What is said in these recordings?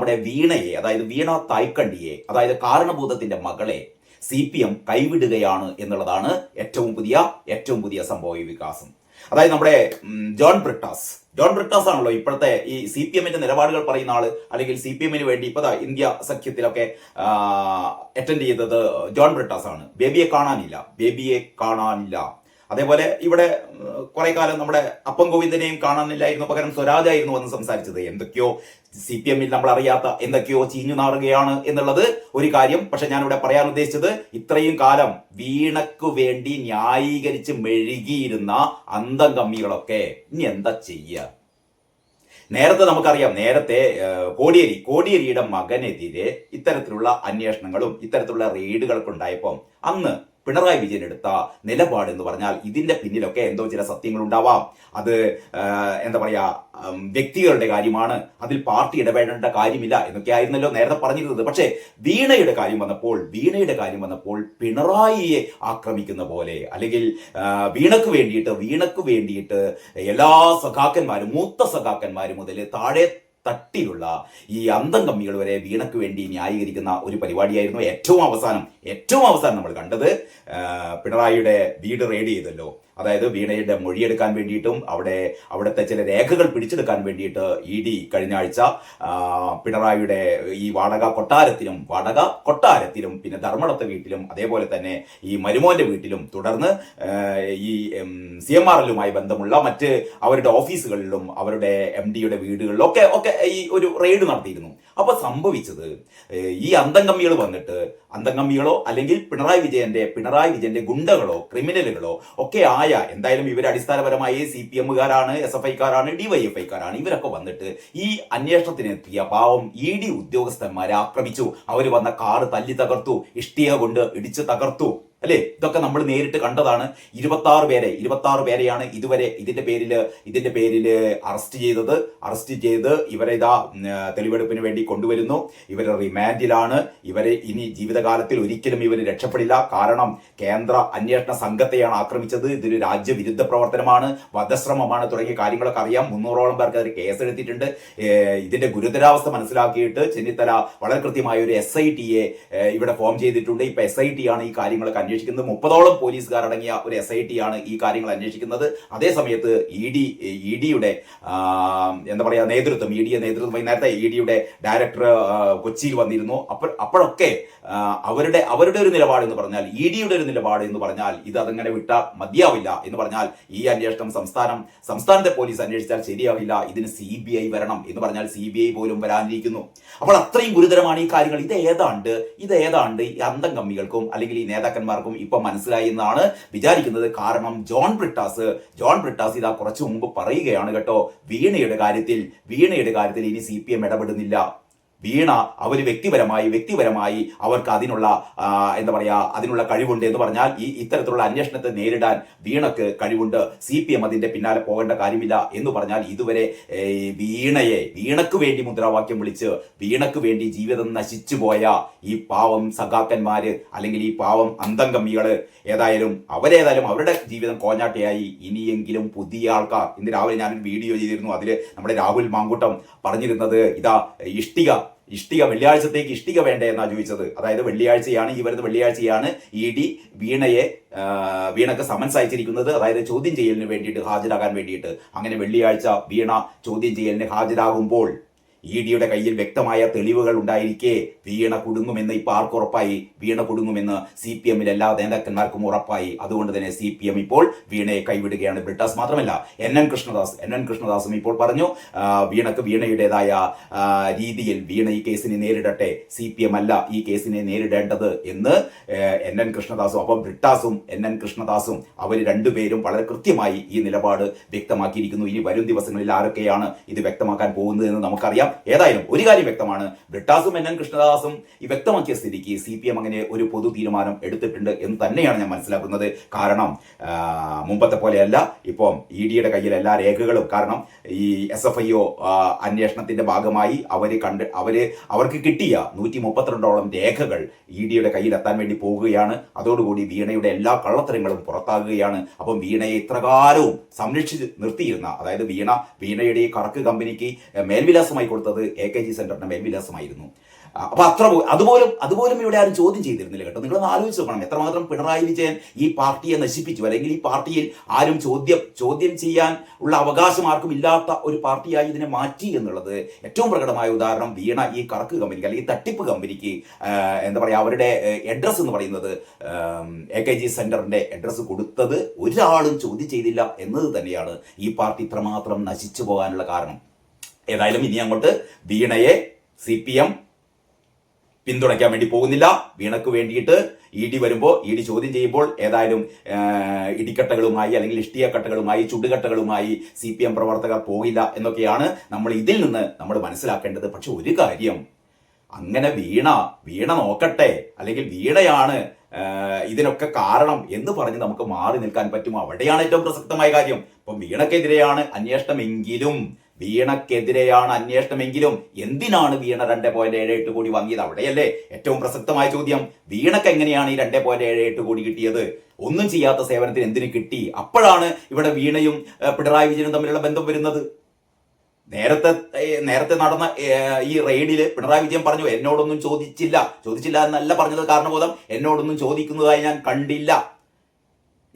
നമ്മുടെ വീണയെ, അതായത് വീണ തായ്ക്കണ്ടിയെ, അതായത് കാരണഭൂതത്തിന്റെ മകളെ CPM കൈവിടുകയാണ് എന്നുള്ളതാണ് ഏറ്റവും പുതിയ സംഭവ വികാസം. അതായത് നമ്മുടെ ജോൺ ബ്രിട്ടാസ് ആണല്ലോ ഇപ്പോഴത്തെ ഈ CPMന്റെ നിലപാടുകൾ പറയുന്ന ആള്, അല്ലെങ്കിൽ CPMന് വേണ്ടി ഇപ്പൊ ഇന്ത്യ സഖ്യത്തിലൊക്കെ അറ്റൻഡ് ചെയ്തത് ജോൺ ബ്രിട്ടാസ് ആണ്. ബേബിയെ കാണാനില്ല. അതേപോലെ ഇവിടെ കുറെ കാലം നമ്മുടെ അപ്പം ഗോവിന്ദനെയും കാണാനില്ലായിരുന്നു, പകരം സ്വരാജായിരുന്നു വന്ന് സംസാരിച്ചത്. എന്തൊക്കെയോ CPMൽ നമ്മൾ അറിയാത്ത എന്തൊക്കെയോ ചീഞ്ഞു നാറുകയാണ് എന്നുള്ളത് ഒരു കാര്യം. പക്ഷെ ഞാനിവിടെ പറയാൻ ഉദ്ദേശിച്ചത്, ഇത്രയും കാലം വീണയ്ക്കു വേണ്ടി ന്യായീകരിച്ച് മെഴുകിയിരുന്ന അന്തം കമ്മികളൊക്കെ ഇനി എന്താ ചെയ്യുക? നേരത്തെ നമുക്കറിയാം, കോടിയേരിയുടെ മകനെതിരെ ഇത്തരത്തിലുള്ള അന്വേഷണങ്ങളും ഇത്തരത്തിലുള്ള റെയ്ഡുകളൊക്കെ ഉണ്ടായപ്പോൾ അന്ന് പിണറായി വിജയൻ എടുത്ത നിലപാട് എന്ന് പറഞ്ഞാൽ ഇതിന്റെ പിന്നിലൊക്കെ എന്തോ ചില സത്യങ്ങൾ ഉണ്ടാവാം. അത് എന്താ പറയാ, വ്യക്തികളുടെ കാര്യമാണ്, അതിൽ പാർട്ടി ഇടപെടേണ്ട കാര്യമില്ല എന്നൊക്കെ ആയിരുന്നല്ലോ നേരത്തെ പറഞ്ഞിരുന്നത്. പക്ഷേ വീണയുടെ കാര്യം വന്നപ്പോൾ പിണറായിയെ ആക്രമിക്കുന്ന പോലെ, അല്ലെങ്കിൽ വീണക്ക് വേണ്ടിയിട്ട് എല്ലാ സഖാക്കന്മാരും, മൂത്ത സഖാക്കന്മാരും മുതൽ താഴെ തട്ടിലുള്ള ഈ അന്തം കമ്മികൾ വരെ വീണയ്ക്ക് വേണ്ടി ന്യായീകരിക്കുന്ന ഒരു പരിപാടിയായിരുന്നു ഏറ്റവും അവസാനം നമ്മൾ കണ്ടത്. പിണറായിയുടെ വീട് റെയ്ഡ് ചെയ്തല്ലോ. അതായത് വീണയുടെ മൊഴിയെടുക്കാൻ വേണ്ടിയിട്ടും അവിടുത്തെ ചില രേഖകൾ പിടിച്ചെടുക്കാൻ വേണ്ടിയിട്ട് ED കഴിഞ്ഞ ആഴ്ച പിണറായിയുടെ ഈ വാടക കൊട്ടാരത്തിലും പിന്നെ ധർമ്മടത്തെ വീട്ടിലും അതേപോലെ തന്നെ ഈ മരുമോന്റെ വീട്ടിലും തുടർന്ന് ഈ CMRLുമായി ബന്ധമുള്ള മറ്റ് അവരുടെ ഓഫീസുകളിലും അവരുടെ MDയുടെ വീടുകളിലും ഒക്കെ ഈ ഒരു റെയ്ഡ് നടത്തിയിരുന്നു. അപ്പൊ സംഭവിച്ചത്, ഈ അന്തംകമ്മികളോ അല്ലെങ്കിൽ പിണറായി വിജയന്റെ ഗുണ്ടകളോ ക്രിമിനലുകളോ ഒക്കെ എന്തായാലും ഇവർ അടിസ്ഥാനപരമായി CPMകാരാണ്, SFIക്കാരാണ്, DYFIക്കാരാണ്. ഇവരൊക്കെ വന്നിട്ട് ഈ അന്വേഷണത്തിനെത്തിയ പാവം ED ഉദ്യോഗസ്ഥന്മാരെ ആക്രമിച്ചു. അവർ വന്ന കാറ് തല്ലി തകർത്തു, ഇഷ്ടിക കൊണ്ട് ഇടിച്ചു തകർത്തു. അല്ലേ? ഇതൊക്കെ നമ്മൾ നേരിട്ട് കണ്ടതാണ്. 26 പേരെയാണ് ഇതുവരെ ഇതിന്റെ പേരില് അറസ്റ്റ് ചെയ്ത് ഇവരെ തെളിവെടുപ്പിന് വേണ്ടി കൊണ്ടുവരുന്നു. ഇവർ റിമാൻഡിലാണ്. ഇവരെ ഇനി ജീവിതകാലത്തിൽ ഒരിക്കലും ഇവർ രക്ഷപ്പെടില്ല. കാരണം കേന്ദ്ര അന്വേഷണ സംഘത്തെയാണ് ആക്രമിച്ചത്. ഇതൊരു രാജ്യവിരുദ്ധ പ്രവർത്തനമാണ്, വധശ്രമമാണ് തുടങ്ങിയ കാര്യങ്ങളൊക്കെ അറിയാം. 300ഓളം പേർക്ക് അതിൽ കേസെടുത്തിട്ടുണ്ട്. ഇതിന്റെ ഗുരുതരാവസ്ഥ മനസ്സിലാക്കിയിട്ട് ചെന്നിത്തല വളരെ കൃത്യമായ ഒരു SITയെ ഇവിടെ ഫോം ചെയ്തിട്ടുണ്ട്. ഇപ്പൊ SIT ആണ് ഈ കാര്യങ്ങളൊക്കെ അന്വേഷിക്കുന്നത്. 30ഓളം പോലീസുകാരടങ്ങിയ ഒരു SIT ആണ് ഈ കാര്യങ്ങൾ അന്വേഷിക്കുന്നത്. അതേ സമയത്ത് EDയുടെ എന്താ പറയാ നേതൃത്വം നേരത്തെ EDയുടെ ഡയറക്ടർ കൊച്ചിയിൽ വന്നിരുന്നു. അപ്പോഴൊക്കെ അവരുടെ ഒരു നിലപാട് എന്ന് പറഞ്ഞാൽ, EDയുടെ ഒരു നിലപാട് എന്ന് പറഞ്ഞാൽ, ഇത് അതങ്ങനെ വിട്ടാൽ മതിയാവില്ല എന്ന് പറഞ്ഞാൽ, ഈ അന്വേഷണം സംസ്ഥാനത്തെ പോലീസ് അന്വേഷിച്ചാൽ ശരിയാവില്ല, ഇതിന് CBI വരണം എന്ന് പറഞ്ഞാൽ CBI പോലും വരാനിരിക്കുന്നു. അപ്പോൾ അത്രയും ഗുരുതരമാണ് ഈ കാര്യങ്ങൾ. ഇത് ഏതാണ്ട് ഈ അന്തം കമ്മികൾക്കും അല്ലെങ്കിൽ ഈ നേതാക്കന്മാർക്കും ഇപ്പൊ മനസ്സിലായി എന്നാണ് വിചാരിക്കുന്നത്. കാരണം ജോൺ ബ്രിട്ടാസ് ഇതാ കുറച്ചു മുമ്പ് പറയുകയാണ് കേട്ടോ, വീണയുടെ കാര്യത്തിൽ ഇനി CPM ഇടപെടുന്നില്ല. വീണ അവർ വ്യക്തിപരമായി അവർക്ക് അതിനുള്ള എന്താ പറയാ അതിനുള്ള കഴിവുണ്ട് എന്ന് പറഞ്ഞാൽ ഇത്തരത്തിലുള്ള അന്വേഷണത്തെ നേരിടാൻ വീണക്ക് കഴിവുണ്ട്. CPM അതിന്റെ പിന്നാലെ പോകേണ്ട കാര്യമില്ല എന്ന് പറഞ്ഞാൽ, ഇതുവരെ വീണക്ക് വേണ്ടി മുദ്രാവാക്യം വിളിച്ച് വീണക്ക് വേണ്ടി ജീവിതം നശിച്ചു പോയ ഈ പാവം സഖാക്കന്മാര് അല്ലെങ്കിൽ ഈ പാവം അന്തം കമ്മികള് അവരുടെ ജീവിതം കോഞ്ഞാട്ടയായി. ഇനിയെങ്കിലും പുതിയ ആൾക്കാർ, ഇന്ന് രാവിലെ ഞാനൊരു വീഡിയോ ചെയ്തിരുന്നു, അതിൽ നമ്മുടെ രാഹുൽ മാങ്കൂട്ടം പറഞ്ഞിരുന്നത് ഇഷ്ടിക വെള്ളിയാഴ്ചത്തേക്ക് ഇഷ്ടിക വേണ്ടേ എന്നാ ചോദിച്ചത്. അതായത് വെള്ളിയാഴ്ചയാണ് ED വീണക്ക് സമൻസ് അയച്ചിരിക്കുന്നത്. അതായത് ചോദ്യം ചെയ്യലിന് വേണ്ടിയിട്ട് ഹാജരാകാൻ വേണ്ടിയിട്ട്. അങ്ങനെ വെള്ളിയാഴ്ച വീണ ചോദ്യം ചെയ്യലിന് ഹാജരാകുമ്പോൾ EDയുടെ കയ്യിൽ വ്യക്തമായ തെളിവുകൾ ഉണ്ടായിരിക്കെ വീണ കുടുങ്ങുമെന്ന് ഇപ്പൊ ആർക്കും ഉറപ്പായി. വീണ കുടുങ്ങുമെന്ന് CPMലെ എല്ലാ നേതാക്കന്മാർക്കും ഉറപ്പായി. അതുകൊണ്ട് തന്നെ CPM ഇപ്പോൾ വീണയെ കൈവിടുകയാണ്. ബ്രിട്ടാസ് മാത്രമല്ല, NN കൃഷ്ണദാസും ഇപ്പോൾ പറഞ്ഞു, വീണയുടേതായ രീതിയിൽ വീണ ഈ കേസിനെ നേരിടട്ടെ, CPM അല്ല ഈ കേസിനെ നേരിടേണ്ടത് എന്ന് NN കൃഷ്ണദാസും. അപ്പം ബ്രിട്ടാസും NN കൃഷ്ണദാസും അവർ രണ്ടുപേരും വളരെ കൃത്യമായി ഈ നിലപാട് വ്യക്തമാക്കിയിരിക്കുന്നു. ഇനി വരും ദിവസങ്ങളിൽ ആരൊക്കെയാണ് ഇത് വ്യക്തമാക്കാൻ പോകുന്നത് എന്ന് നമുക്കറിയാം. ഏതായാലും ഒരു കാര്യം വ്യക്തമാണ്, ബ്രിട്ടാസും NN കൃഷ്ണദാസും ഈ വ്യക്തമാക്കിയ സ്ഥിതിക്ക് CPM അങ്ങനെ ഒരു പൊതു തീരുമാനം എടുത്തിട്ടുണ്ട് എന്ന് തന്നെയാണ് ഞാൻ മനസ്സിലാക്കുന്നത്. കാരണം മുമ്പത്തെ പോലെയല്ല, ഇപ്പം EDയുടെ കയ്യിൽ എല്ലാ രേഖകളും. കാരണം ഈ SFIO അന്വേഷണത്തിന്റെ ഭാഗമായി അവർക്ക് കിട്ടിയ 132ഓളം രേഖകൾ EDയുടെ കയ്യിൽ എത്താൻ വേണ്ടി പോകുകയാണ്. അതോടുകൂടി വീണയുടെ എല്ലാ കള്ളത്തരങ്ങളും പുറത്താകുകയാണ്. അപ്പം വീണയെ ഇത്രകാലവും സംരക്ഷിച്ച് നിർത്തിയിരുന്ന, അതായത് വീണയുടെ ഈ കറക്ക് കമ്പനിക്ക് മേൽവിലാസമായി കൊടുത്തത് AKG സെന്ററിന്റെ മേൽവിലാസമായിരുന്നു. അപ്പൊ അതുപോലും ഇവിടെ ആരും ചോദ്യം ചെയ്തിരുന്നില്ല കേട്ടോ. നിങ്ങളൊന്ന് ആലോചിച്ച് നോക്കണം, എത്രമാത്രം പിണറായി വിജയൻ ഈ പാർട്ടിയെ നശിപ്പിച്ചു, അല്ലെങ്കിൽ ഈ പാർട്ടിയിൽ ആരും ചോദ്യം ചെയ്യാൻ ഉള്ള അവകാശം ആർക്കും ഇല്ലാത്ത ഒരു പാർട്ടിയായി ഇതിനെ മാറ്റി എന്നുള്ളത് ഏറ്റവും പ്രകടമായ ഉദാഹരണം വീണ ഈ കറക്ക് കമ്പനിക്ക് അല്ലെങ്കിൽ തട്ടിപ്പ് കമ്പനിക്ക് എന്താ പറയുക, അവരുടെ അഡ്രസ്സ് എന്ന് പറയുന്നത് AKG സെന്ററിന്റെ അഡ്രസ്സ് കൊടുത്തത് ഒരാളും ചോദ്യം ചെയ്തില്ല എന്നത് തന്നെയാണ് ഈ പാർട്ടി ഇത്രമാത്രം നശിച്ചു പോകാനുള്ള കാരണം. ഏതായാലും ഇനി അങ്ങോട്ട് വീണയെ CPM പിന്തുണയ്ക്കാൻ വേണ്ടി പോകുന്നില്ല. വീണക്ക് വേണ്ടിയിട്ട് ED വരുമ്പോൾ, ED ചോദ്യം ചെയ്യുമ്പോൾ ഏതായാലും ഇടിക്കട്ടകളുമായി അല്ലെങ്കിൽ ഇഷ്ടിയക്കട്ടകളുമായി ചുടുകട്ടകളുമായി CPM പ്രവർത്തകർ പോകില്ല എന്നൊക്കെയാണ് നമ്മൾ ഇതിൽ നിന്ന് നമ്മൾ മനസ്സിലാക്കേണ്ടത്. പക്ഷെ ഒരു കാര്യം, അങ്ങനെ വീണ നോക്കട്ടെ, അല്ലെങ്കിൽ വീണയാണ് ഇതിനൊക്കെ കാരണം എന്ന് പറഞ്ഞ് നമുക്ക് മാറി നിൽക്കാൻ പറ്റുമോ? അവിടെയാണ് ഏറ്റവും പ്രസക്തമായ കാര്യം. ഇപ്പം വീണക്കെതിരെയാണ് അന്വേഷണമെങ്കിലും എന്തിനാണ് വീണ 2.78 കോടി വാങ്ങിയത്? അവിടെയല്ലേ ഏറ്റവും പ്രസക്തമായ ചോദ്യം. വീണക്ക് എങ്ങനെയാണ് ഈ 2.78 കോടി കിട്ടിയത്? ഒന്നും ചെയ്യാത്ത സേവനത്തിന് എന്തിനു കിട്ടി? അപ്പോഴാണ് ഇവിടെ വീണയും പിണറായി വിജയനും തമ്മിലുള്ള ബന്ധം വരുന്നത്. നേരത്തെ നടന്ന ഈ റെയ്ഡില് പിണറായി വിജയൻ പറഞ്ഞു, എന്നോടൊന്നും ചോദിച്ചില്ല എന്നല്ല പറഞ്ഞത് കാരണബോധം, എന്നോടൊന്നും ചോദിക്കുന്നതായി ഞാൻ കണ്ടില്ല,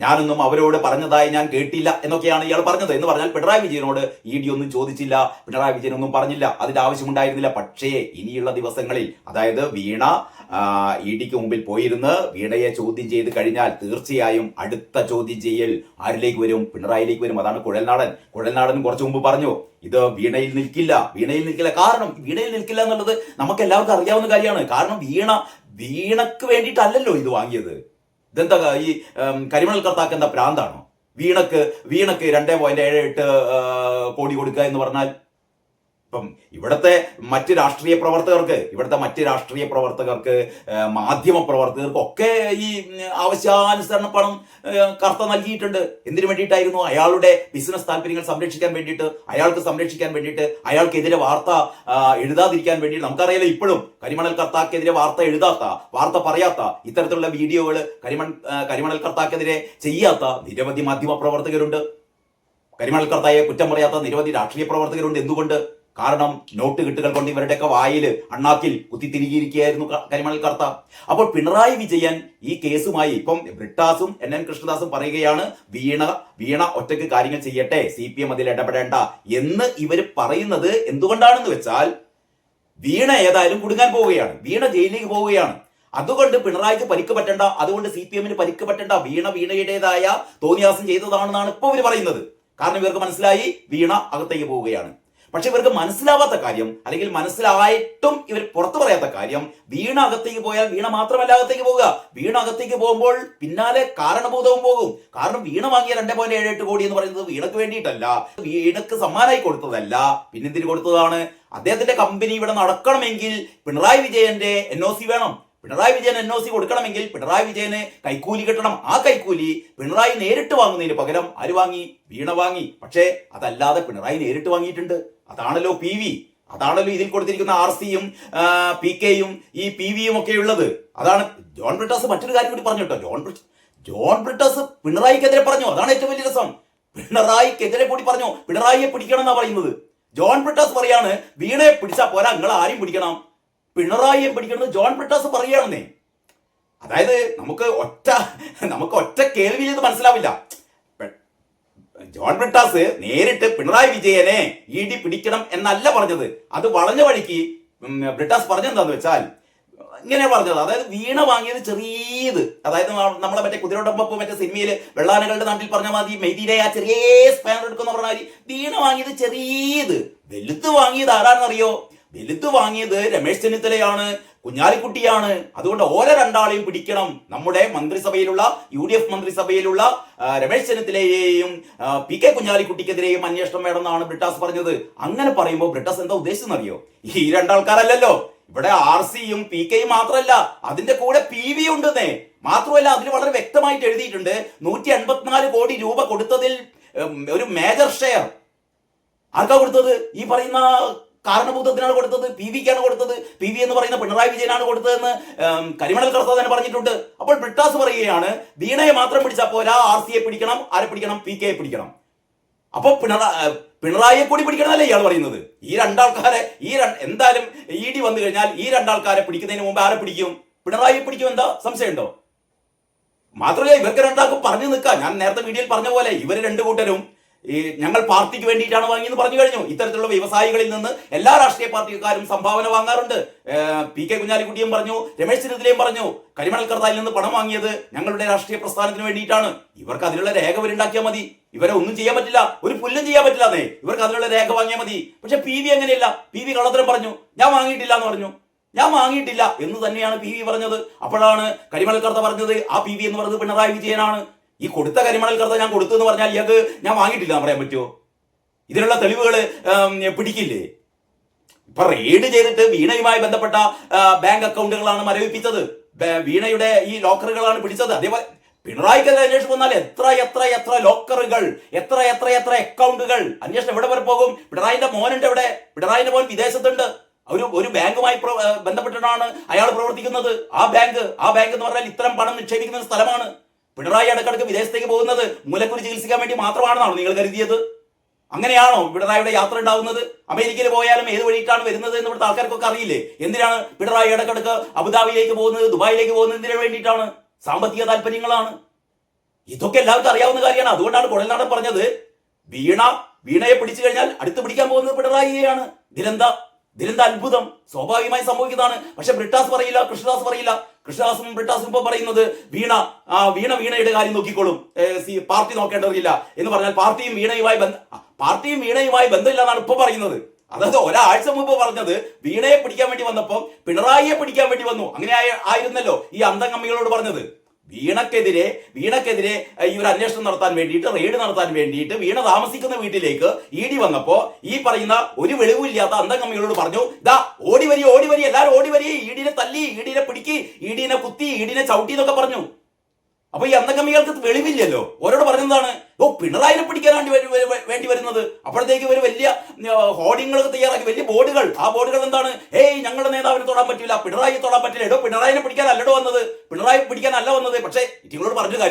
ഞാനൊന്നും അവരോട് പറഞ്ഞതായി ഞാൻ കേട്ടില്ല എന്നൊക്കെയാണ് ഇയാൾ പറഞ്ഞത്. എന്ന് പറഞ്ഞാൽ പിണറായി വിജയനോട് ED ഒന്നും ചോദിച്ചില്ല, പിണറായി വിജയൻ ഒന്നും പറഞ്ഞില്ല, അതിന്റെ ആവശ്യമുണ്ടായിരുന്നില്ല. പക്ഷേ ഇനിയുള്ള ദിവസങ്ങളിൽ, അതായത് വീണ EDക്ക് മുമ്പിൽ പോയിരുന്ന് വീണയെ ചോദ്യം ചെയ്ത് കഴിഞ്ഞാൽ തീർച്ചയായും അടുത്ത ചോദ്യം ചെയ്യൽ ആരിലേക്ക് വരും? പിണറായിലേക്ക് വരും. അതാണ് കുഴൽനാടൻ കുറച്ചു മുമ്പ് പറഞ്ഞു, ഇത് വീണയിൽ നിൽക്കില്ല. കാരണം വീണയിൽ നിൽക്കില്ല എന്നുള്ളത് നമുക്ക് എല്ലാവർക്കും അറിയാവുന്ന കാര്യമാണ്. കാരണം വീണക്ക് വേണ്ടിയിട്ടല്ലല്ലോ ഇത് വാങ്ങിയത്. ഇതെന്താ ഈ കരിമണൽ കർത്താക്ക് എന്താ പ്രാന്താണോ? വീണക്ക് 2.78 കോടി കൊടുക്കുക എന്ന് പറഞ്ഞാൽ ഇപ്പം ഇവിടുത്തെ മറ്റ് രാഷ്ട്രീയ പ്രവർത്തകർക്ക് മാധ്യമ പ്രവർത്തകർക്ക് ഒക്കെ ഈ ആവശ്യാനുസരണ പണം കർത്ത നൽകിയിട്ടുണ്ട്. എന്തിനു വേണ്ടിയിട്ടായിരുന്നു? അയാളുടെ ബിസിനസ് താല്പര്യങ്ങൾ സംരക്ഷിക്കാൻ വേണ്ടിയിട്ട്, അയാൾക്കെതിരെ വാർത്ത എഴുതാതിരിക്കാൻ വേണ്ടിയിട്ട്. നമുക്കറിയാലോ, ഇപ്പോഴും കരിമണൽ കർത്താക്കെതിരെ വാർത്ത പറയാത്ത ഇത്തരത്തിലുള്ള വീഡിയോകൾ കരിമണൽ കർത്താക്കെതിരെ ചെയ്യാത്ത നിരവധി മാധ്യമ പ്രവർത്തകരുണ്ട്. കരിമണൽ കർത്തായെ കുറ്റം പറയാത്ത നിരവധി രാഷ്ട്രീയ പ്രവർത്തകരുണ്ട്. എന്തുകൊണ്ട്? കാരണം നോട്ട് കെട്ടുകൾ കൊണ്ട് ഇവരുടെയൊക്കെ വായില് അണ്ണാക്കിൽ കുത്തിത്തിരികിയിരിക്കുകയായിരുന്നു കരിമണൽ കർത്ത. അപ്പോൾ പിണറായി വിജയൻ ഈ കേസുമായി ഇപ്പം ബ്രിട്ടാസും NN കൃഷ്ണദാസും പറയുകയാണ്, വീണ ഒറ്റയ്ക്ക് കാര്യങ്ങൾ ചെയ്യട്ടെ, CPM അതിൽ ഇടപെടേണ്ട എന്ന് ഇവർ പറയുന്നത് എന്തുകൊണ്ടാണെന്ന് വെച്ചാൽ, വീണ ഏതായാലും കുടുങ്ങാൻ പോവുകയാണ്, വീണ ജയിലിലേക്ക് പോവുകയാണ്. അതുകൊണ്ട് പിണറായിക്ക് പരിക്ക് പറ്റണ്ട, അതുകൊണ്ട് CPMന് പരിക്ക് പറ്റണ്ട, വീണയുടേതായ തോന്നിയാസം ചെയ്തതാണെന്നാണ് ഇപ്പോൾ ഇവർ പറയുന്നത്. കാരണം ഇവർക്ക് മനസ്സിലായി വീണ അകത്തേക്ക് പോവുകയാണ്. പക്ഷെ ഇവർക്ക് മനസ്സിലാവാത്ത കാര്യം, അല്ലെങ്കിൽ മനസ്സിലായിട്ടും ഇവർ പുറത്തു പറയാത്ത കാര്യം, വീണ അകത്തേക്ക് പോയാൽ വീണ മാത്രമല്ല അകത്തേക്ക് പോവുക, വീണ അകത്തേക്ക് പോകുമ്പോൾ പിന്നാലെ കാരണഭൂതവും പോകും. കാരണം വീണ വാങ്ങിയ 2.78 കോടി എന്ന് പറയുന്നത് വീണക്ക് വേണ്ടിയിട്ടല്ല, വീണക്ക് സമ്മാനമായി കൊടുത്തതല്ല, പിന്നെന്തിന് കൊടുത്തതാണ്? അദ്ദേഹത്തിന്റെ കമ്പനി ഇവിടെ നടക്കണമെങ്കിൽ പിണറായി വിജയന്റെ NOC വേണം. പിണറായി വിജയൻ NOC കൊടുക്കണമെങ്കിൽ പിണറായി വിജയന് കൈക്കൂലി കിട്ടണം. ആ കൈക്കൂലി പിണറായി നേരിട്ട് വാങ്ങുന്നതിന് പകരം ആര് വാങ്ങി? വീണ വാങ്ങി. പക്ഷേ അതല്ലാതെ പിണറായി നേരിട്ട് വാങ്ങിയിട്ടുണ്ട്. അതാണല്ലോ PV, അതാണല്ലോ ഇതിൽ കൊടുത്തിരിക്കുന്ന RCയും PKയും ഈ PVയും ഒക്കെ ഉള്ളത്. അതാണ് ജോൺ ബ്രിട്ടാസ് മറ്റൊരു കാര്യം കൂടി പറഞ്ഞു കേട്ടോ. ജോൺ ബ്രിട്ടാസ് പിണറായിക്കെതിരെ പറഞ്ഞു. അതാണ് ഏറ്റവും വലിയ രസം. പിണറായിക്കെതിരെ കൂടി പറഞ്ഞു, പിണറായിയെ പിടിക്കണം എന്നാ പറയുന്നത്. ജോൺ ബ്രിട്ടാസ് പറയാണ്, വീണയെ പിടിച്ചാൽ പോരാ, നിങ്ങൾ ആരെയും പിടിക്കണം, പിണറായിയെ പിടിക്കുന്നത് ജോൺ ബ്രിട്ടാസ് പറയുകയാണെന്നേ. അതായത് നമുക്ക് ഒറ്റ കേൾവിയിൽ ഇത് മനസ്സിലാവില്ല. ജോൺ ബ്രിട്ടാസ് നേരിട്ട് പിണറായി വിജയനെ ED പിടിക്കണം എന്നല്ല പറഞ്ഞത്. അത് വളഞ്ഞ വഴിക്ക് ബ്രിട്ടാസ് പറഞ്ഞെന്താന്ന് വെച്ചാൽ ഇങ്ങനെ പറഞ്ഞത്, അതായത് വീണ വാങ്ങിയത് ചെറിയത്, അതായത് നമ്മളെ മറ്റേ കുതിരോടൊപ്പം മറ്റേ സിനിമയിൽ വെള്ളാനകളുടെ നാട്ടിൽ പറഞ്ഞ മാതിരി മെയ്തിയിലെ ആ ചെറിയ സ്പാനർ എടുക്കുന്ന പറഞ്ഞാൽ വീണ വാങ്ങിയത് ചെറിയത്. വലുത് വാങ്ങിയത് ആരാണെന്നറിയോ? വലുത് വാങ്ങിയത് രമേശ് ചെന്നിത്തലയാണ്, കുഞ്ഞാലിക്കുട്ടിയാണ്. അതുകൊണ്ട് ഓരോ രണ്ടാളെയും പിടിക്കണം. നമ്മുടെ മന്ത്രിസഭയിലുള്ള UDF മന്ത്രിസഭയിലുള്ള രമേശ് ചെന്നിത്തലയെയും PK കുഞ്ഞാലിക്കുട്ടിക്കെതിരെയും അന്വേഷണം വേണമെന്നാണ് ബ്രിട്ടാസ് പറഞ്ഞത്. അങ്ങനെ പറയുമ്പോൾ ബ്രിട്ടാസ് എന്താ ഉദ്ദേശിച്ചെന്നറിയോ? ഈ രണ്ടാൾക്കാരല്ലല്ലോ, ഇവിടെ RCയും PKയും മാത്രമല്ല, അതിന്റെ കൂടെ PV ഉണ്ടെന്നേ. മാത്രമല്ല അതിൽ വളരെ വ്യക്തമായിട്ട് എഴുതിയിട്ടുണ്ട്, 184 കോടി രൂപ കൊടുത്തതിൽ ഒരു മേജർ ഷെയർ ആർക്കാ കൊടുത്തത്? ഈ പറയുന്ന കാരണഭൂതത്തിനാണ് കൊടുത്തത്, PVക്കാണ് കൊടുത്തത്. PV എന്ന് പറയുന്ന പിണറായി വിജയനാണ് കൊടുത്തതെന്ന് കരിമണൽ കർത്ത തന്നെ പറഞ്ഞിട്ടുണ്ട്. അപ്പോൾ ബ്രിട്ടാസ് പറയുകയാണ്, വീണയെ മാത്രം പിടിച്ചാൽ പോരാ, RCയെ പിടിക്കണം. ആരെ പിടിക്കണം? PKയെ പിടിക്കണം. അപ്പോൾ പിണറായിയെ കൂടി പിടിക്കണമെന്നല്ലേ ഇയാൾ പറയുന്നത്. ഈ രണ്ടാൾക്കാരെ എന്തായാലും ED വന്നു കഴിഞ്ഞാൽ ഈ രണ്ടാൾക്കാരെ പിടിക്കുന്നതിന് മുമ്പ് ആരെ പിടിക്കും? പിണറായിയെ പിടിക്കും. എന്താ സംശയമുണ്ടോ? മാത്രമല്ല ഇവർക്ക് രണ്ടാൾക്കും പറഞ്ഞു നിൽക്കാം. ഞാൻ നേരത്തെ വീഡിയോയിൽ പറഞ്ഞ പോലെ ഇവർ രണ്ടു കൂട്ടരും ഞങ്ങൾ പാർട്ടിക്ക് വേണ്ടിയിട്ടാണ് വാങ്ങിയെന്ന് പറഞ്ഞു കഴിഞ്ഞു. ഇത്തരത്തിലുള്ള വ്യവസായികളിൽ നിന്ന് എല്ലാ രാഷ്ട്രീയ പാർട്ടിക്കാരും സംഭാവന വാങ്ങാറുണ്ട്. PK കുഞ്ഞാലിക്കുട്ടിയും പറഞ്ഞു, രമേശ് ചെന്നിത്തലയും പറഞ്ഞു, കരിമണൽ കർത്തായിൽ നിന്ന് പണം വാങ്ങിയത് ഞങ്ങളുടെ രാഷ്ട്രീയ പ്രസ്ഥാനത്തിന് വേണ്ടിയിട്ടാണ്. ഇവർക്ക് അതിനുള്ള രേഖ ഇവരുണ്ടാക്കിയാൽ മതി. ഇവരെ ഒന്നും ചെയ്യാൻ പറ്റില്ല, ഒരു പുല്ലും ചെയ്യാൻ പറ്റില്ലെന്നേ. ഇവർക്ക് അതിനുള്ള രേഖ വാങ്ങിയാൽ മതി. പക്ഷെ PV അങ്ങനെയല്ല. PV കള്ളത്തരം പറഞ്ഞു, ഞാൻ വാങ്ങിയിട്ടില്ല എന്ന് പറഞ്ഞു. ഞാൻ വാങ്ങിയിട്ടില്ല എന്ന് തന്നെയാണ് PV പറഞ്ഞത്. അപ്പോഴാണ് കരിമണൽ കർത്ത പറഞ്ഞത് ആ PV എന്ന് പറയുന്നത് പിണറായി വിജയനാണ്. ഈ കൊടുത്ത കരിമണൽ കർത്ത ഞാൻ കൊടുത്തു എന്ന് പറഞ്ഞാൽ ഇയാൾക്ക് ഞാൻ വാങ്ങിയിട്ടില്ല എന്ന് പറയാൻ പറ്റുമോ? ഇതിനുള്ള തെളിവുകൾ പിടിക്കില്ലേ? ഇപ്പൊ റെയ്ഡ് ചെയ്തിട്ട് വീണയുമായി ബന്ധപ്പെട്ട ബാങ്ക് അക്കൗണ്ടുകളാണ് മരവിപ്പിച്ചത്. വീണയുടെ ഈ ലോക്കറുകളാണ് പിടിച്ചത്. അതേപോലെ പിണറായിക്കെതിരെ അന്വേഷണം വന്നാൽ എത്ര എത്ര എത്ര ലോക്കറുകൾ, എത്ര എത്ര എത്ര അക്കൗണ്ടുകൾ. അന്വേഷണം എവിടെ വരെ പോകും? പിണറായിന്റെ മോനുണ്ട് എവിടെ? പിണറായിന്റെ മോൻ വിദേശത്തുണ്ട്. ഒരു ബാങ്കുമായി ബന്ധപ്പെട്ടിട്ടാണ് അയാൾ പ്രവർത്തിക്കുന്നത്. ആ ബാങ്ക് എന്ന് പറഞ്ഞാൽ ഇത്തരം പണം നിക്ഷേപിക്കുന്ന സ്ഥലമാണ്. പിണറായി ഇടക്കിടക്ക് വിദേശത്തേക്ക് പോകുന്നത് മുലക്കുരു ചികിത്സിക്കാൻ വേണ്ടി മാത്രമാണെന്നാണോ നിങ്ങൾ കരുതിയത്? അങ്ങനെയാണോ പിണറായിയുടെ യാത്ര ഉണ്ടാവുന്നത്? അമേരിക്കയിൽ പോയാലും ഏത് വഴിയിട്ടാണ് വരുന്നത് എന്ന് ഇവിടുത്തെ ആൾക്കാർക്കൊക്കെ അറിയില്ലേ? എന്തിനാണ് പിണറായി ഇടക്കിടക്ക് അബുദാബിയിലേക്ക് പോകുന്നത്, ദുബായിലേക്ക് പോകുന്നത്? എന്തിനു വേണ്ടിയിട്ടാണ്? സാമ്പത്തിക താല്പര്യങ്ങളാണ്. ഇതൊക്കെ എല്ലാവർക്കും അറിയാവുന്ന കാര്യമാണ്. അതുകൊണ്ടാണ് കുഴൽനാടൻ പറഞ്ഞത് വീണയെ പിടിച്ചു കഴിഞ്ഞാൽ അടുത്ത് പിടിക്കാൻ പോകുന്നത് പിണറായിയെയാണ്. ഇതിലെന്താ അത്ഭുതം? സ്വാഭാവികമായി സംഭവിക്കുന്നതാണ്. പക്ഷെ ബ്രിട്ടാസ് പറയില്ല, കൃഷ്ണദാസ് പറയില്ല. കൃഷ്ണദാസും ബ്രിട്ടാസും ഇപ്പൊ പറയുന്നത് വീണയുടെ കാര്യം നോക്കിക്കോളും, പാർട്ടി നോക്കേണ്ടതില്ല എന്ന് പറഞ്ഞാൽ പാർട്ടിയും വീണയുമായി ബന്ധമില്ല എന്നാണ് ഇപ്പൊ പറയുന്നത്. അതായത് ഒരാഴ്ച മുമ്പ് പറഞ്ഞത് വീണയെ പിടിക്കാൻ വേണ്ടി വന്നപ്പോ പിണറായിയെ പിടിക്കാൻ വേണ്ടി വന്നു. അങ്ങനെ ആയിരുന്നല്ലോ ഈ അന്തംഗമ്മികളോട് പറഞ്ഞത്. വീണക്കെതിരെ ഈ ഒരു അന്വേഷണം നടത്താൻ വേണ്ടിയിട്ട്, റെയ്ഡ് നടത്താൻ വേണ്ടിയിട്ട് വീണ താമസിക്കുന്ന വീട്ടിലേക്ക് ED വന്നപ്പോ ഈ പറയുന്ന ഒരു വെളിവില്ലാത്ത അന്തംഗമ്മികളോട് പറഞ്ഞു, ദാ ഓടി വരി എല്ലാരും ഓടി വരി, EDനെ തല്ലി, EDനെ പിടിക്കി, EDനെ കുത്തി, EDനെ ചവിട്ടി എന്നൊക്കെ പറഞ്ഞു. അപ്പൊ ഈ അന്തംഗമ്മികൾക്ക് വെളിവില്ലല്ലോ. ഓരോട് പറഞ്ഞതാണ് പിണറായിനെ പിടിക്കാൻ വേണ്ടി വരുന്നത്. അപ്പോഴത്തേക്ക് ഒരു വലിയ ഹോർഡിങ്ങുകളൊക്കെ തയ്യാറാക്കി, വലിയ ബോർഡുകൾ. ആ ബോർഡുകൾ എന്താണ്? ഞങ്ങളുടെ നേതാവിനെ തൊടാൻ പറ്റില്ല, പിണറായിയെ തൊടാൻ പറ്റില്ല. പിണറായിനെ പിടിക്കാനല്ലോ വന്നത്, പിണറായി പിടിക്കാനല്ല വന്നത്. പക്ഷേ ഇറ്റിങ്ങളോട് പറഞ്ഞിട്ട്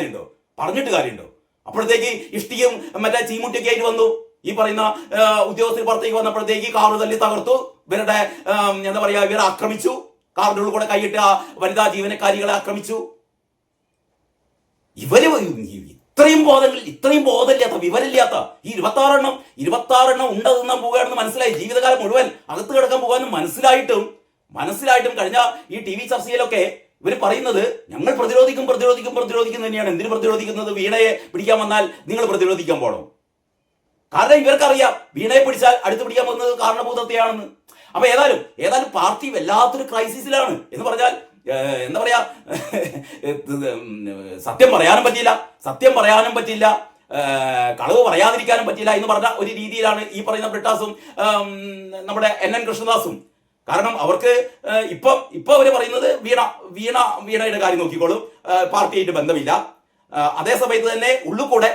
കാര്യമുണ്ടോ? അപ്പോഴത്തേക്ക് ഇഷ്ടിയും മറ്റേ ചീമുട്ടിയൊക്കെ ആയിട്ട് വന്നു. ഈ പറയുന്ന ഉദ്യോഗസ്ഥർ പുറത്തേക്ക് വന്നപ്പോഴത്തേക്ക് കാറ് തല്ലി തകർത്തു. ഇവരുടെ ഇവരെ ആക്രമിച്ചു. കാറിന്റെ ഉള്ളിൽ കൂടെ കൈയിട്ട് ആ വനിതാ ജീവനക്കാരികളെ ആക്രമിച്ചു. ഇവര് ഇത്രയും ബോധമില്ലാത്ത, വിവരമില്ലാത്ത ഈ 26 എണ്ണം ഉണ്ടെന്ന് പോവുകയാണെന്ന് മനസ്സിലായി. ജീവിതകാലം മുഴുവൻ അകത്ത് കിടക്കാൻ പോകാമെന്ന് മനസ്സിലായിട്ടും കഴിഞ്ഞ ഈ TV ചർച്ചയിലൊക്കെ ഇവർ പറയുന്നത് ഞങ്ങൾ പ്രതിരോധിക്കും തന്നെയാണ്. എന്തിനു പ്രതിരോധിക്കുന്നത്? വീണയെ പിടിക്കാൻ വന്നാൽ നിങ്ങൾ പ്രതിരോധിക്കാൻ പോകണം. കാരണം ഇവർക്കറിയാം വീണയെ പിടിച്ചാൽ അടുത്ത് പിടിക്കാൻ പോകുന്നത് കാരണഭൂതത്തെയാണെന്ന്. അപ്പൊ ഏതായാലും പാർട്ടി വല്ലാത്തൊരു ക്രൈസിസിലാണ് എന്ന് പറഞ്ഞാൽ സത്യം പറയാനും പറ്റില്ല, കളവ് പറയാതിരിക്കാനും പറ്റില്ല എന്ന് പറഞ്ഞ ഒരു രീതിയിലാണ് ഈ പറയുന്ന ബ്രിട്ടാസും നമ്മുടെ NN കൃഷ്ണദാസും. കാരണം അവർക്ക് ഇപ്പൊ അവര് പറയുന്നത് വീണയുടെ കാര്യം നോക്കിക്കോളും, പാർട്ടിയായിട്ട് ബന്ധമില്ല. അതേ സമയത്ത് തന്നെ ഉള്ളുകൂടെ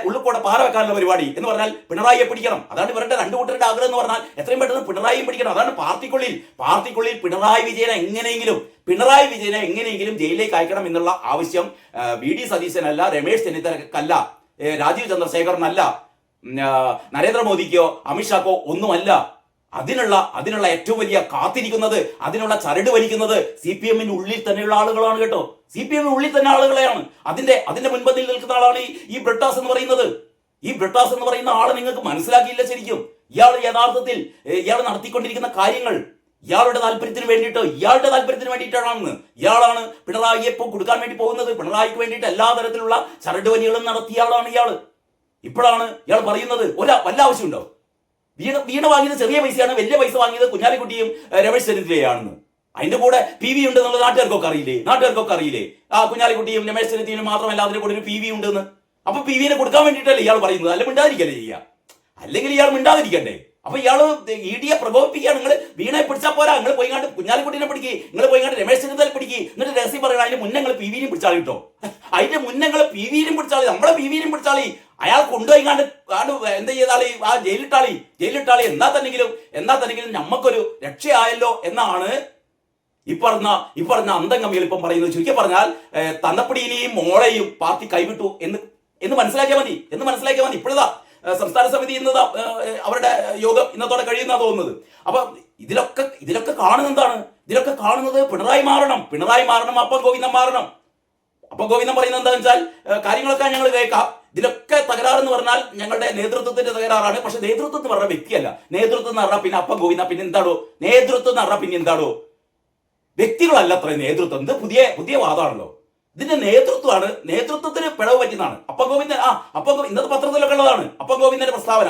പാറ വെക്കാനുള്ള പരിപാടി എന്ന് പറഞ്ഞാൽ പിണറായിയെ പിടിക്കണം. അതാണ് ഇവരുടെ രണ്ടു കൂട്ടരുടെ ആഗ്രഹം എന്ന് പറഞ്ഞാൽ എത്രയും പെട്ടെന്ന് പിണറായിയും പിടിക്കണം. അതാണ് പാർട്ടിക്കുള്ളിൽ പിണറായി വിജയനെ എങ്ങനെയെങ്കിലും ജയിലിലേക്ക് അയക്കണം എന്നുള്ള ആവശ്യം VD സതീശനല്ല, രമേശ് ചെന്നിത്തലക്കല്ല, രാജീവ് ചന്ദ്രശേഖരനല്ല, നരേന്ദ്രമോദിക്കോ അമിത്ഷാക്കോ ഒന്നുമല്ല. അതിനുള്ള ഏറ്റവും വലിയ കാത്തിരിക്കുന്നത്, അതിനുള്ള ചരട് വലിക്കുന്നത് CPM ഉള്ളിൽ തന്നെയുള്ള ആളുകളാണ് കേട്ടോ. CPM ഉള്ളിൽ തന്നെ ആളുകളെയാണ്. അതിന്റെ മുൻപന്തിയിൽ നിൽക്കുന്ന ആളാണ് ഈ ബ്രിട്ടാസ് എന്ന് പറയുന്നത്. ഈ ബ്രിട്ടാസ് എന്ന് പറയുന്ന ആളെ നിങ്ങൾക്ക് മനസ്സിലാക്കിയില്ല ശരിക്കും. ഇയാൾ യഥാർത്ഥത്തിൽ ഇയാൾ നടത്തിക്കൊണ്ടിരിക്കുന്ന കാര്യങ്ങൾ ഇയാളുടെ താല്പര്യത്തിന് വേണ്ടിയിട്ടാണെന്ന്. ഇയാളാണ് പിണറായിയെ ഇപ്പോൾ കൊടുക്കാൻ വേണ്ടി പോകുന്നത്. പിണറായിക്ക് വേണ്ടിയിട്ട് എല്ലാ തരത്തിലുള്ള ചരട് വലികളും നടത്തിയ ആളാണ് ഇയാൾ. ഇപ്പോഴാണ് ഇയാൾ പറയുന്നത് വല്ല ആവശ്യമുണ്ടോ? വീണ വാങ്ങിയത് ചെറിയ പൈസയാണ്, വലിയ പൈസ വാങ്ങിയത് കുഞ്ഞാലിക്കുട്ടിയും രമേശ് ചെന്നിത്തലയാണെന്ന്. അതിന്റെ കൂടെ PV ഉണ്ട് എന്നുള്ളത് നാട്ടുകാർക്കൊക്കെ അറിയില്ലേ? ആ കുഞ്ഞാലിക്കുട്ടിയും രമേശ് ചെന്നിത്തലയും മാത്രമല്ല അതിന്റെ കൂടെ ഒരു PV ഉണ്ടെന്ന്. അപ്പൊ PVനെ കൊടുക്കാൻ വേണ്ടിയിട്ടല്ലേ ഇയാൾ പറയുന്നത്? അല്ല മിണ്ടാതിരിക്കല്ലേ ചെയ്യുക? അല്ലെങ്കിൽ ഇയാൾ മിണ്ടാതിരിക്കണ്ടേ? അപ്പൊ ഇയാള് EDയെ പ്രകോപിപ്പിക്കുകയാണ്. നിങ്ങൾ വീണയെ പിടിച്ചാൽ പോരാ, നിങ്ങൾ പോയിങ്ങാണ്ട് കുഞ്ഞാലിക്കുട്ടീനെ പിടിക്കുക, നിങ്ങൾ പോയിങ്ങാണ്ട് രമേശ് ചെന്നിത്തല പിടിക്കുക, എന്നിട്ട് രഹസ്യം പറയണം അതിന്റെ മുന്നേ നിങ്ങൾ PVനെയും പിടിച്ചാളി കേട്ടോ. അതിന്റെ മുന്നേ നിങ്ങൾ PVനെയും പിടിച്ചാളി, നമ്മളെ PVനെയും പിടിച്ചാളി. അയാൾ കൊണ്ടുപോയിങ്ങാണ്ട് എന്താ ചെയ്താളി? ആ ജയിലിട്ടാളി. എന്നാ തന്നെങ്കിലും നമ്മക്കൊരു രക്ഷയായല്ലോ എന്നാണ് ഈ പറഞ്ഞ അന്തംഗമ്മികൾ ഇപ്പം പറയുന്നത്. ചുരുക്കി പറഞ്ഞാൽ തന്നപ്പടിയിലെയും മോളെയും പാർട്ടി കൈവിട്ടു എന്ന് മനസ്സിലാക്കിയാൽ മതി. ഇപ്പോഴതാ സംസ്ഥാന സമിതി ഇന്ന് അവരുടെ യോഗം ഇന്നത്തോടെ കഴിയുന്ന തോന്നുന്നത്. അപ്പൊ ഇതിലൊക്കെ കാണുന്നത് എന്താണ്? ഇതിലൊക്കെ കാണുന്നത് പിണറായി മാറണം, അപ്പം ഗോവിന്ദൻ മാറണം. അപ്പം ഗോവിന്ദൻ പറയുന്നത് എന്താണെന്ന് വെച്ചാൽ കാര്യങ്ങളൊക്കെ ഞങ്ങൾ കേൾക്കാം, ഇതിലൊക്കെ തകരാറെന്ന് പറഞ്ഞാൽ ഞങ്ങളുടെ നേതൃത്വത്തിന്റെ തകരാറാണ്. പക്ഷെ നേതൃത്വം എന്ന് പറഞ്ഞ വ്യക്തിയല്ല. നേതൃത്വം എന്ന് പറഞ്ഞാൽ പിന്നെ അപ്പം ഗോവിന്ദൻ പിന്നെ എന്താടോ? നേതൃത്വം എന്ന് പറഞ്ഞാൽ പിന്നെ എന്താടോ? വ്യക്തികളല്ല അത്രയും നേതൃത്വം. ഇത് പുതിയ വാദമാണല്ലോ. ഇതിന്റെ നേതൃത്വമാണ്, നേതൃത്വത്തിന് പിഴവ് പറ്റുന്നതാണ്. അപ്പം ഗോവിന്ദൻ ഇന്നത്തെ പത്രത്തിലൊക്കെ ഉള്ളതാണ് അപ്പം ഗോവിന്ദന്റെ പ്രസ്താവന.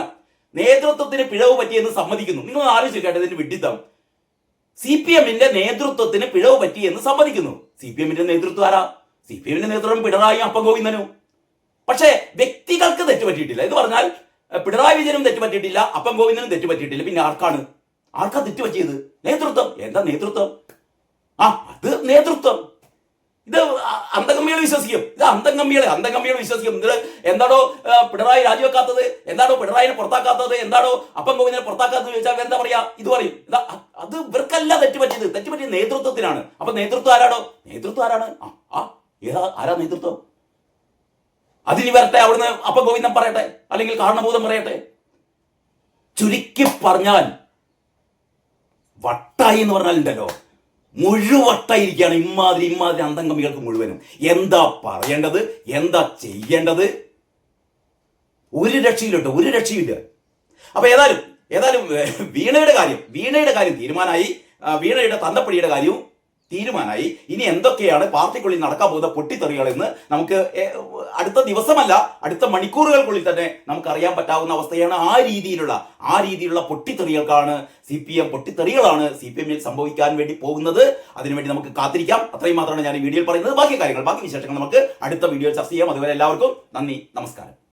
നേതൃത്വത്തിന് പിഴവ് പറ്റിയെന്ന് സമ്മതിക്കുന്നു. നിങ്ങൾ ആലോചിക്കട്ടെ ഇതിന്റെ വിഡ്ഢിത്തം. CPM-ന്റെ നേതൃത്വത്തിന് പിഴവ് പറ്റിയെന്ന് സമ്മതിക്കുന്നു. CPM-ന്റെ നേതൃത്വം ആരാ? CPM-ന്റെ നേതൃത്വം പിണറായിയും അപ്പം ഗോവിന്ദനും. പക്ഷേ വ്യക്തികൾക്ക് തെറ്റുപറ്റിയിട്ടില്ല. എന്ന് പറഞ്ഞാൽ പിണറായി വിജയനും തെറ്റുപറ്റിയിട്ടില്ല, അപ്പം ഗോവിന്ദനും തെറ്റുപറ്റിയിട്ടില്ല. പിന്നെ ആർക്കാ തെറ്റുപറ്റിയത്? നേതൃത്വം. എന്താ നേതൃത്വം? അത് നേതൃത്വം. ഇത് അന്തംഗമ്മികൾ വിശ്വസിക്കും. അന്തംഗമ്മികൾ വിശ്വസിക്കും. ഇത് എന്താണോ പിണറായി രാജിവെക്കാത്തത്, എന്താണോ പിണറായിനെ പുറത്താക്കാത്തത്, എന്താണോ അപ്പം ഗോവിന്ദനെ പുറത്താക്കാത്തത് ചോദിച്ചാൽ എന്താ പറയാ? ഇത് പറയും. അത് ഇവർക്കല്ല തെറ്റുപറ്റിയത് നേതൃത്വത്തിനാണ്. അപ്പൊ നേതൃത്വം ആരാണ്? ആരാ നേതൃത്വം? അതിനി വരട്ടെ, അവിടുന്ന് അപ്പം ഗോവിന്ദൻ പറയട്ടെ, അല്ലെങ്കിൽ കാരണഭൂതം പറയട്ടെ. ചുരുക്കി പറഞ്ഞാൽ വട്ടായി എന്ന് പറഞ്ഞാൽ ഉണ്ടല്ലോ, മുഴുവട്ടായിരിക്കുകയാണ് ഇമാതിരി അന്തംഗമികൾക്ക് മുഴുവനും. എന്താ പറയേണ്ടത്, എന്താ ചെയ്യേണ്ടത്? ഒരു രക്ഷയില്ല. അപ്പൊ ഏതായാലും വീണയുടെ കാര്യം തീരുമാനമായി. വീണയുടെ തന്തപ്പടിയുടെ കാര്യവും തീരുമാനമായി. ഇനി എന്തൊക്കെയാണ് പാർട്ടിക്കുള്ളിൽ നടക്കാൻ പോകുന്ന പൊട്ടിത്തെറികൾ എന്ന് നമുക്ക് അടുത്ത ദിവസമല്ല, അടുത്ത മണിക്കൂറുകൾക്കുള്ളിൽ തന്നെ നമുക്ക് അറിയാൻ പറ്റാവുന്ന അവസ്ഥയാണ്. ആ രീതിയിലുള്ള പൊട്ടിത്തെറികളാണ് CPM-ൽ സംഭവിക്കാൻ വേണ്ടി പോകുന്നത്. അതിനുവേണ്ടി നമുക്ക് കാത്തിരിക്കാം. അത്രയും മാത്രമാണ് ഞാൻ ഈ വീഡിയോയിൽ പറയുന്നത്. ബാക്കി വിശേഷങ്ങൾ നമുക്ക് അടുത്ത വീഡിയോയിൽ ചർച്ച ചെയ്യാം. അതുവരെ എല്ലാവർക്കും നന്ദി, നമസ്കാരം.